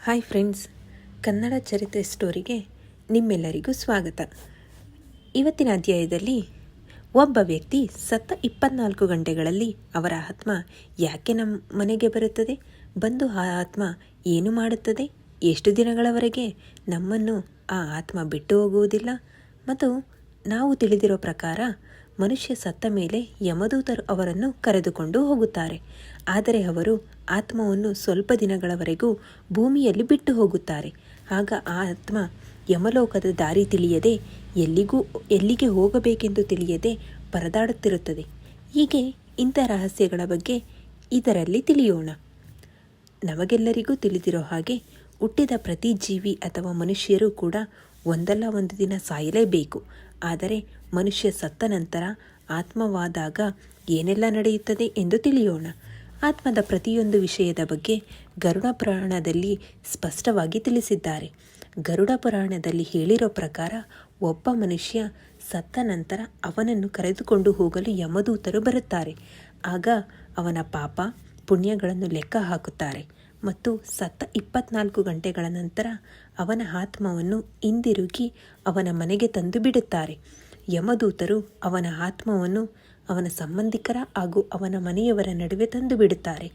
Hi friends, Kannada ಚರಿತ್ರೆ ಸ್ಟೋರಿಗೆ ನಿಮ್ಮೆಲ್ಲರಿಗೂ ಸ್ವಾಗತ. ಇವತ್ತಿನ ಅಧ್ಯಾಯದಲ್ಲಿ ಒಬ್ಬ ವ್ಯಕ್ತಿ ಸತ್ತ 24 ಗಂಟೆಗಳಲ್ಲಿ ಅವರ ಆತ್ಮ ಯಾಕೆ ನಮ್ಮ ಮನೆಗೆ ಬರುತ್ತದೆ, ಬಂದು ಆ ಆತ್ಮ ಏನು ಮಾಡುತ್ತದೆ, ಎಷ್ಟು ದಿನಗಳವರೆಗೆ ನಮ್ಮನ್ನು ಆ ಆತ್ಮ ಬಿಟ್ಟು ಹೋಗುವುದಿಲ್ಲ, ಮತ್ತು ನಾವು ತಿಳಿದಿರೋ ಪ್ರಕಾರ ಮನುಷ್ಯ ಸತ್ತ ಮೇಲೆ ಯಮದೂತರು ಅವರನ್ನು ಕರೆದುಕೊಂಡು ಹೋಗುತ್ತಾರೆ. ಆದರೆ ಅವರು ಆತ್ಮವನ್ನು ಸ್ವಲ್ಪ ದಿನಗಳವರೆಗೂ ಭೂಮಿಯಲ್ಲಿ ಬಿಟ್ಟು ಹೋಗುತ್ತಾರೆ. ಆಗ ಆ ಆತ್ಮ ಯಮಲೋಕದ ದಾರಿ ತಿಳಿಯದೆ ಎಲ್ಲಿಗೆ ಹೋಗಬೇಕೆಂದು ತಿಳಿಯದೆ ಪರದಾಡುತ್ತಿರುತ್ತದೆ. ಹೀಗೆ ಇಂಥ ರಹಸ್ಯಗಳ ಬಗ್ಗೆ ಇದರಲ್ಲಿ ತಿಳಿಯೋಣ. ನಮಗೆಲ್ಲರಿಗೂ ತಿಳಿದಿರೋ ಹಾಗೆ ಹುಟ್ಟಿದ ಪ್ರತಿ ಜೀವಿ ಅಥವಾ ಮನುಷ್ಯರು ಕೂಡ ಒಂದಲ್ಲ ಒಂದು ದಿನ ಸಾಯಲೇಬೇಕು. ಆದರೆ ಮನುಷ್ಯ ಸತ್ತ ನಂತರ ಆತ್ಮವಾದಾಗ ಏನೆಲ್ಲ ನಡೆಯುತ್ತದೆ ಎಂದು ತಿಳಿಯೋಣ. ಆತ್ಮದ ಪ್ರತಿಯೊಂದು ವಿಷಯದ ಬಗ್ಗೆ ಗರುಡ ಪುರಾಣದಲ್ಲಿ ಸ್ಪಷ್ಟವಾಗಿ ತಿಳಿಸಿದ್ದಾರೆ. ಗರುಡ ಪುರಾಣದಲ್ಲಿ ಹೇಳಿರೋ ಪ್ರಕಾರ ಒಬ್ಬ ಮನುಷ್ಯ ಸತ್ತ ನಂತರ ಅವನನ್ನು ಕರೆದುಕೊಂಡು ಹೋಗಲು ಯಮದೂತರು ಬರುತ್ತಾರೆ. ಆಗ ಅವನ ಪಾಪ ಪುಣ್ಯಗಳನ್ನು ಲೆಕ್ಕ ಹಾಕುತ್ತಾರೆ ಮತ್ತು ಸತ್ತ 24 ಗಂಟೆಗಳ ನಂತರ ಅವನ ಆತ್ಮವನ್ನು ಹಿಂದಿರುಗಿ ಅವನ ಮನೆಗೆ ತಂದು ಬಿಡುತ್ತಾರೆ. ಯಮದೂತರು ಅವನ ಆತ್ಮವನ್ನು ಅವನ ಸಂಬಂಧಿಕರ ಹಾಗೂ ಅವನ ಮನೆಯವರ ನಡುವೆ ತಂದು ಬಿಡುತ್ತಾರೆ.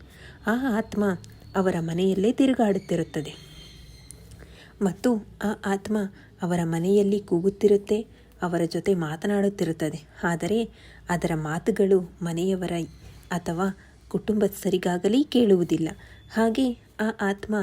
ಆ ಆತ್ಮ ಅವರ ಮನೆಯಲ್ಲೇ ತಿರುಗಾಡುತ್ತಿರುತ್ತದೆ ಮತ್ತು ಆ ಆತ್ಮ ಅವರ ಮನೆಯಲ್ಲಿ ಕೂಗುತ್ತಿರುತ್ತೆ, ಅವರ ಜೊತೆ ಮಾತನಾಡುತ್ತಿರುತ್ತದೆ. ಆದರೆ ಅದರ ಮಾತುಗಳು ಮನೆಯವರ ಅಥವಾ ಕುಟುಂಬಸ್ಥರಿಗಾಗಲಿ ಕೇಳುವುದಿಲ್ಲ. ಹಾಗೆ ಆ ಆತ್ಮ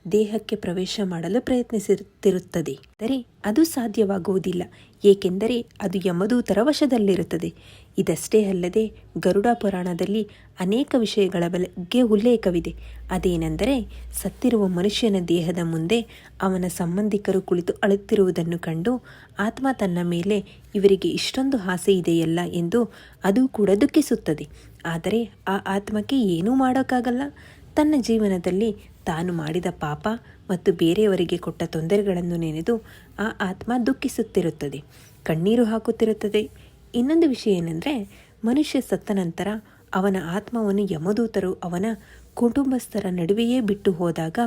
ದೇಹಕ್ಕೆ ಪ್ರವೇಶ ಮಾಡಲು ಪ್ರಯತ್ನಿಸುತ್ತಿರುತ್ತದೆ. ಆದರೆ ಅದು ಸಾಧ್ಯವಾಗುವುದಿಲ್ಲ, ಏಕೆಂದರೆ ಅದು ಯಮದೂತರ ವಶದಲ್ಲಿರುತ್ತದೆ. ಇದಷ್ಟೇ ಅಲ್ಲದೆ ಗರುಡ ಪುರಾಣದಲ್ಲಿ ಅನೇಕ ವಿಷಯಗಳ ಬಗ್ಗೆ ಉಲ್ಲೇಖವಿದೆ. ಅದೇನೆಂದರೆ, ಸತ್ತಿರುವ ಮನುಷ್ಯನ ದೇಹದ ಮುಂದೆ ಅವನ ಸಂಬಂಧಿಕರು ಕುಳಿತು ಅಳುತ್ತಿರುವುದನ್ನು ಕಂಡು ಆತ್ಮ ತನ್ನ ಮೇಲೆ ಇವರಿಗೆ ಇಷ್ಟೊಂದು ಆಸೆ ಇದೆಯಲ್ಲ ಎಂದು ಅದು ಕೂಡ ದುಃಖಿಸುತ್ತದೆ. ಆದರೆ ಆ ಆತ್ಮಕ್ಕೆ ಏನೂ ಮಾಡೋಕ್ಕಾಗಲ್ಲ. ತನ್ನ ಜೀವನದಲ್ಲಿ ತಾನು ಮಾಡಿದ ಪಾಪ ಮತ್ತು ಬೇರೆಯವರಿಗೆ ಕೊಟ್ಟ ತೊಂದರೆಗಳನ್ನು ನೆನೆದು ಆ ಆತ್ಮ ದುಃಖಿಸುತ್ತಿರುತ್ತದೆ, ಕಣ್ಣೀರು ಹಾಕುತ್ತಿರುತ್ತದೆ. ಇನ್ನೊಂದು ವಿಷಯ ಏನೆಂದರೆ, ಮನುಷ್ಯ ಸತ್ತ ನಂತರ ಅವನ ಆತ್ಮವನ್ನು ಯಮದೂತರು ಅವನ ಕುಟುಂಬಸ್ಥರ ನಡುವೆಯೇ ಬಿಟ್ಟು ಹೋದಾಗ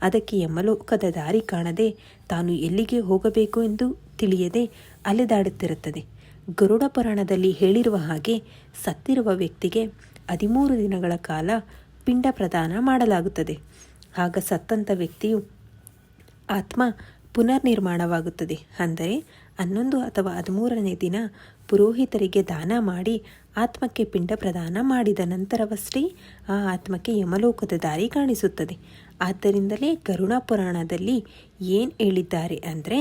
ಅದಕ್ಕೆ ಯಮಲೋಕದ ದಾರಿ ಕಾಣದೆ ತಾನು ಎಲ್ಲಿಗೆ ಹೋಗಬೇಕು ಎಂದು ತಿಳಿಯದೆ ಅಲೆದಾಡುತ್ತಿರುತ್ತದೆ. ಗರುಡ ಪುರಾಣದಲ್ಲಿ ಹೇಳಿರುವ ಹಾಗೆ ಸತ್ತಿರುವ ವ್ಯಕ್ತಿಗೆ 13 ದಿನಗಳ ಕಾಲ ಪಿಂಡ ಪ್ರದಾನ ಮಾಡಲಾಗುತ್ತದೆ. ಆಗ ಸತ್ತಂಥ ವ್ಯಕ್ತಿಯು ಆತ್ಮ ಪುನರ್ನಿರ್ಮಾಣವಾಗುತ್ತದೆ. ಅಂದರೆ 11 ಅಥವಾ 13ನೇ ದಿನ ಪುರೋಹಿತರಿಗೆ ದಾನ ಮಾಡಿ ಆತ್ಮಕ್ಕೆ ಪಿಂಡ ಪ್ರದಾನ ಮಾಡಿದ ನಂತರವಷ್ಟೇ ಆ ಆತ್ಮಕ್ಕೆ ಯಮಲೋಕದ ದಾರಿ ಕಾಣಿಸುತ್ತದೆ. ಆದ್ದರಿಂದಲೇ ಗರುಡ ಪುರಾಣದಲ್ಲಿ ಏನು ಹೇಳಿದ್ದಾರೆ ಅಂದರೆ,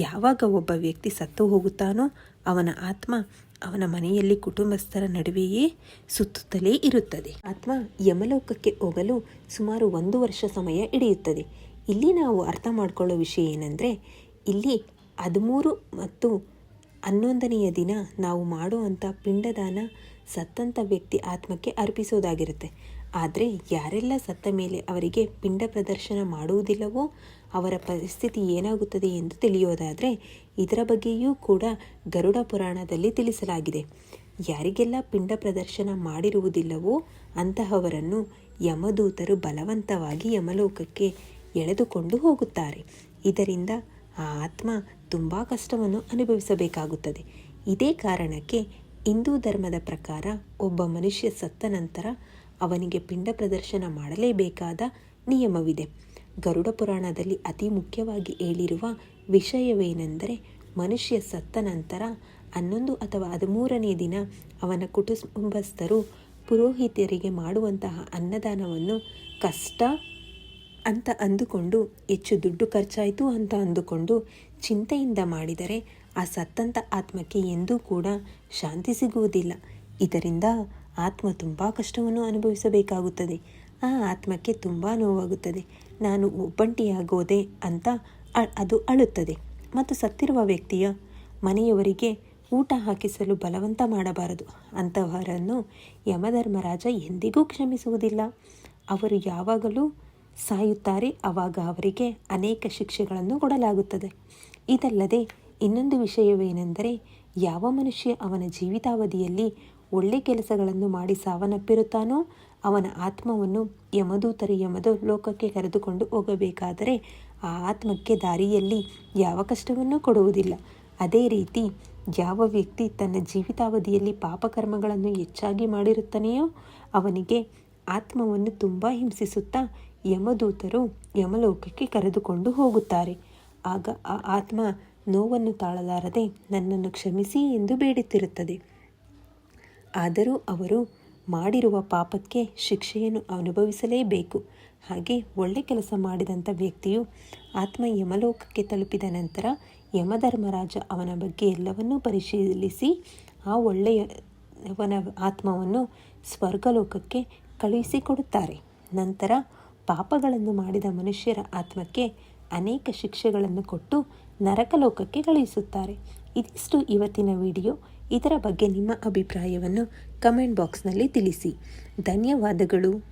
ಯಾವಾಗ ಒಬ್ಬ ವ್ಯಕ್ತಿ ಸತ್ತು ಹೋಗುತ್ತಾನೋ ಅವನ ಆತ್ಮ ಅವನ ಮನೆಯಲ್ಲಿ ಕುಟುಂಬಸ್ಥರ ನಡುವೆಯೇ ಸುತ್ತುತ್ತಲೇ ಇರುತ್ತದೆ. ಆತ್ಮ ಯಮಲೋಕಕ್ಕೆ ಹೋಗಲು ಸುಮಾರು 1 ವರ್ಷ ಸಮಯ ಹಿಡಿಯುತ್ತದೆ. ಇಲ್ಲಿ ನಾವು ಅರ್ಥ ಮಾಡಿಕೊಳ್ಳೋ ವಿಷಯ ಏನೆಂದರೆ, ಇಲ್ಲಿ 13 ಮತ್ತು 11ನೆಯ ದಿನ ನಾವು ಮಾಡುವಂಥ ಪಿಂಡದಾನ ಸತ್ತಂಥ ವ್ಯಕ್ತಿ ಆತ್ಮಕ್ಕೆ ಅರ್ಪಿಸೋದಾಗಿರುತ್ತೆ. ಆದರೆ ಯಾರೆಲ್ಲ ಸತ್ತ ಮೇಲೆ ಅವರಿಗೆ ಪಿಂಡ ಪ್ರದರ್ಶನ ಮಾಡುವುದಿಲ್ಲವೋ ಅವರ ಪರಿಸ್ಥಿತಿ ಏನಾಗುತ್ತದೆ ಎಂದು ತಿಳಿಯೋದಾದರೆ ಇದರ ಬಗ್ಗೆಯೂ ಕೂಡ ಗರುಡ ಪುರಾಣದಲ್ಲಿ ತಿಳಿಸಲಾಗಿದೆ. ಯಾರಿಗೆಲ್ಲ ಪಿಂಡ ಪ್ರದರ್ಶನ ಮಾಡಿರುವುದಿಲ್ಲವೋ ಅಂತಹವರನ್ನು ಯಮದೂತರು ಬಲವಂತವಾಗಿ ಯಮಲೋಕಕ್ಕೆ ಎಳೆದುಕೊಂಡು ಹೋಗುತ್ತಾರೆ. ಇದರಿಂದ ಆ ಆತ್ಮ ತುಂಬ ಕಷ್ಟವನ್ನು ಅನುಭವಿಸಬೇಕಾಗುತ್ತದೆ. ಇದೇ ಕಾರಣಕ್ಕೆ ಹಿಂದೂ ಧರ್ಮದ ಪ್ರಕಾರ ಒಬ್ಬ ಮನುಷ್ಯ ಸತ್ತ ನಂತರ ಅವನಿಗೆ ಪಿಂಡ ಪ್ರದರ್ಶನ ಮಾಡಲೇಬೇಕಾದ ನಿಯಮವಿದೆ. ಗರುಡ ಪುರಾಣದಲ್ಲಿ ಅತಿ ಮುಖ್ಯವಾಗಿ ಹೇಳಿರುವ ವಿಷಯವೇನೆಂದರೆ, ಮನುಷ್ಯ ಸತ್ತ ನಂತರ 11 ಅಥವಾ 13ನೇ ದಿನ ಅವನ ಕುಟುಂಬಸ್ಥರು ಪುರೋಹಿತರಿಗೆ ಮಾಡುವಂತಹ ಅನ್ನದಾನವನ್ನು ಕಷ್ಟ ಅಂತ ಅಂದುಕೊಂಡು, ಹೆಚ್ಚು ದುಡ್ಡು ಖರ್ಚಾಯಿತು ಅಂತ ಅಂದುಕೊಂಡು ಚಿಂತೆಯಿಂದ ಮಾಡಿದರೆ ಆ ಸತ್ತಂಥ ಆತ್ಮಕ್ಕೆ ಎಂದೂ ಕೂಡ ಶಾಂತಿ ಸಿಗುವುದಿಲ್ಲ. ಇದರಿಂದ ಆತ್ಮ ತುಂಬ ಕಷ್ಟವನ್ನು ಅನುಭವಿಸಬೇಕಾಗುತ್ತದೆ. ಆ ಆತ್ಮಕ್ಕೆ ತುಂಬ ನೋವಾಗುತ್ತದೆ. ನಾನು ಒಬ್ಬಂಟಿಯಾಗೋದೆ ಅಂತ ಅದು ಅಳುತ್ತದೆ. ಮತ್ತು ಸತ್ತಿರುವ ವ್ಯಕ್ತಿಯ ಮನೆಯವರಿಗೆ ಊಟ ಹಾಕಿಸಲು ಬಲವಂತ ಮಾಡಬಾರದು. ಅಂತಹವರನ್ನು ಯಮಧರ್ಮರಾಜ ಎಂದಿಗೂ ಕ್ಷಮಿಸುವುದಿಲ್ಲ. ಅವರು ಯಾವಾಗಲೂ ಸಾಯುತ್ತಾರೆ. ಆವಾಗ ಅವರಿಗೆ ಅನೇಕ ಶಿಕ್ಷೆಗಳನ್ನು ಕೊಡಲಾಗುತ್ತದೆ. ಇದಲ್ಲದೆ ಇನ್ನೊಂದು ವಿಷಯವೇನೆಂದರೆ, ಯಾವ ಮನುಷ್ಯ ಅವನ ಜೀವಿತಾವಧಿಯಲ್ಲಿ ಒಳ್ಳೆ ಕೆಲಸಗಳನ್ನು ಮಾಡಿ ಸಾವನ್ನಪ್ಪಿರುತ್ತಾನೋ ಅವನ ಆತ್ಮವನ್ನು ಯಮದೂತರು ಯಮಲೋಕಕ್ಕೆ ಕರೆದುಕೊಂಡು ಹೋಗಬೇಕಾದರೆ ಆ ಆತ್ಮಕ್ಕೆ ದಾರಿಯಲ್ಲಿ ಯಾವ ಕಷ್ಟವನ್ನೂ ಕೊಡುವುದಿಲ್ಲ. ಅದೇ ರೀತಿ ಯಾವ ವ್ಯಕ್ತಿ ತನ್ನ ಜೀವಿತಾವಧಿಯಲ್ಲಿ ಪಾಪಕರ್ಮಗಳನ್ನು ಹೆಚ್ಚಾಗಿ ಮಾಡಿರುತ್ತಾನೆಯೋ ಅವನಿಗೆ ಆತ್ಮವನ್ನು ತುಂಬ ಹಿಂಸಿಸುತ್ತಾ ಯಮದೂತರು ಯಮಲೋಕಕ್ಕೆ ಕರೆದುಕೊಂಡು ಹೋಗುತ್ತಾರೆ. ಆಗ ಆ ಆತ್ಮ ನೋವನ್ನು ತಾಳಲಾರದೆ ನನ್ನನ್ನು ಕ್ಷಮಿಸಿ ಎಂದು ಬೇಡುತ್ತಿರುತ್ತದೆ. ಆದರೂ ಅವರು ಮಾಡಿರುವ ಪಾಪಕ್ಕೆ ಶಿಕ್ಷೆಯನ್ನು ಅನುಭವಿಸಲೇಬೇಕು. ಹಾಗೆ ಒಳ್ಳೆ ಕೆಲಸ ಮಾಡಿದಂಥ ವ್ಯಕ್ತಿಯು ಆತ್ಮ ಯಮಲೋಕಕ್ಕೆ ತಲುಪಿದ ನಂತರ ಯಮಧರ್ಮರಾಜ ಅವನ ಬಗ್ಗೆ ಎಲ್ಲವನ್ನೂ ಪರಿಶೀಲಿಸಿ ಆ ಒಳ್ಳೆಯವನ ಆತ್ಮವನ್ನು ಸ್ವರ್ಗಲೋಕಕ್ಕೆ ಕಳುಹಿಸಿಕೊಡುತ್ತಾರೆ. ನಂತರ ಪಾಪಗಳನ್ನು ಮಾಡಿದ ಮನುಷ್ಯರ ಆತ್ಮಕ್ಕೆ ಅನೇಕ ಶಿಕ್ಷೆಗಳನ್ನು ಕೊಟ್ಟು ನರಕಲೋಕಕ್ಕೆ ಕಳುಹಿಸುತ್ತಾರೆ. ಇದಿಷ್ಟು ಇವತ್ತಿನ ವಿಡಿಯೋ. ಇದರ ಬಗ್ಗೆ ನಿಮ್ಮ ಅಭಿಪ್ರಾಯವನ್ನು ಕಮೆಂಟ್ ಬಾಕ್ಸ್ನಲ್ಲಿ ತಿಳಿಸಿ. ಧನ್ಯವಾದಗಳು.